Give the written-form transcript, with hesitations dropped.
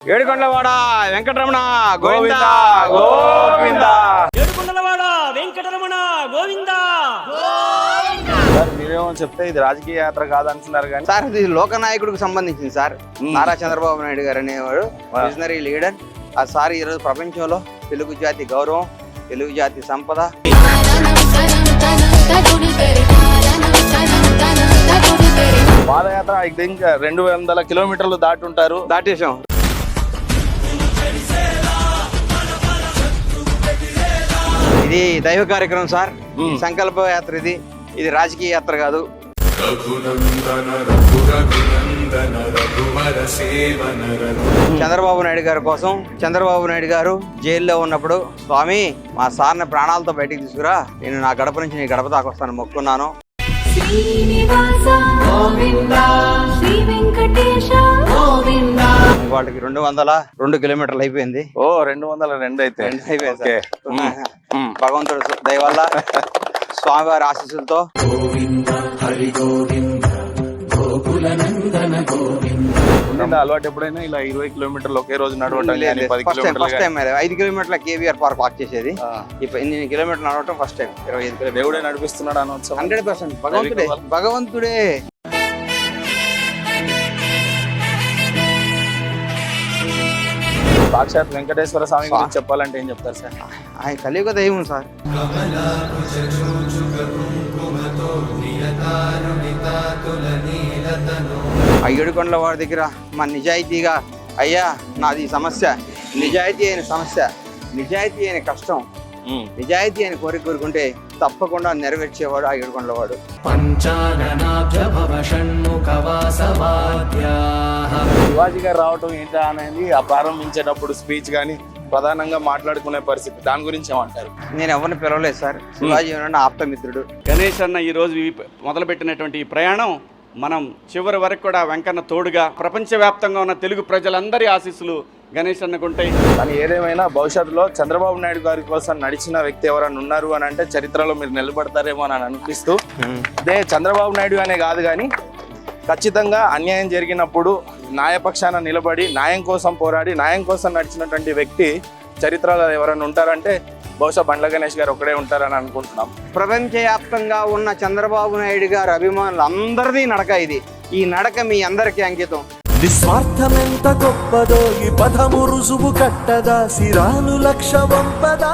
ఏడుకొండలవాడ వెంకటరమణ గోవింద గోవింద. ఏడుకొండలవాడ వెంకటరమణ గోవింద. మీరేమో చెప్తే ఇది రాజకీయ యాత్ర కాదంటున్నారు కానీ సార్ ఇది లోకనాయకుడికి సంబంధించింది సార్. నారా చంద్రబాబు నాయుడు గారు అనేవాడు విజనరీ లీడర్. ఆ సార్ ఈరోజు ప్రపంచంలో తెలుగు జాతి గౌరవం, తెలుగు జాతి సంపద. పాదయాత్ర ఐ థింక్ 200 కిలోమీటర్లు దాటేశాం. ఇది దైవ కార్యక్రమం సార్. సంకల్ప యాత్ర ఇది రాజకీయ యాత్ర కాదు. చంద్రబాబు నాయుడు గారి కోసం చంద్రబాబు నాయుడు గారు జైల్లో ఉన్నప్పుడు, స్వామి మా సార్ని ప్రాణాలతో బయటికి తీసుకురా, నేను నా గడప నుంచి నీ గడప దాకా వస్తాను మొక్కున్నాను. వాళ్ళకి 202 కిలోమీటర్లు అయిపోయింది. 202 అయితే అయిపోయింది. భగవంతుడు దయ వల్ల స్వామివారి ఆశీస్సులతో అలవాటు ఎప్పుడైనా ఇలా 20 కిలోమీటర్లు ఒకే రోజు నడవటం? 5 కిలోమీటర్ల కేవీఆర్ పార్క్ వాక్ చేసేది. ఇప్పుడు 8 కిలోమీటర్లు నడవటం ఫస్ట్ టైం. 25 కిలోమీటర్లు దేవుడే నడిపిస్తున్నాడు అనవచ్చు. 100% భగవంతుడే. సాక్షాత్ వెంకటేశ్వర స్వామి గురించి చెప్పాలంటే ఏం చెప్తారు సార్? ఆయన కలియుగ దైవం సార్. ఆ ఏడుకొండల వాడి దగ్గర మా నిజాయితీగా, అయ్యా నాది సమస్య, నిజాయితీ అయిన సమస్య, నిజాయితీ అయిన కష్టం, నిజాయితీ అయిన కోరుకుంటే తప్పకుండా నెరవేర్చేవాడు ఆ ఏడుకొండల వాడు. శివాజీ గారు రావటం ఏంటా అనేది ఆ ప్రారంభించేటప్పుడు స్పీచ్ కానీ ప్రధానంగా మాట్లాడుకునే పరిస్థితి, దాని గురించి ఏమంటారు? నేను ఎవరిని పిలవలేదు సార్. శివాజీ ఆప్తమిత్రుడు. గణేష్ అన్న ఈరోజు మొదలుపెట్టినటువంటి ఈ ప్రయాణం మనం చివరి వరకు కూడా వెంకన్న తోడుగా ప్రపంచవ్యాప్తంగా ఉన్న తెలుగు ప్రజలందరి ఆశీస్సులు గణేష్ అన్నకుంటాయి. కానీ ఏదేమైనా భవిష్యత్తులో చంద్రబాబు నాయుడు గారి కోసం నడిచిన వ్యక్తి ఎవరైనా ఉన్నారు అని అంటే చరిత్రలో మీరు నిలబడతారేమో అని అనిపిస్తూ, అదే చంద్రబాబు నాయుడు అనే కాదు కానీ ఖచ్చితంగా అన్యాయం జరిగినప్పుడు న్యాయపక్షాన నిలబడి న్యాయం కోసం పోరాడి న్యాయం కోసం నడిచినటువంటి వ్యక్తి చరిత్రలో ఎవరైనా ఉంటారంటే బహుశా బండ్ల గణేష్ గారు ఒకడే ఉంటారని అనుకుంటున్నాం. ప్రపంచవ్యాప్తంగా ఉన్న చంద్రబాబు నాయుడు గారు అభిమానులు అందరిది నడక ఇది. ఈ నడక మీ అందరికీ అంకితం. నిస్వార్థమెంత గొప్పదో ఈ పదము రుజువు కట్టదా, సిరాలు లక్ష వంపదా.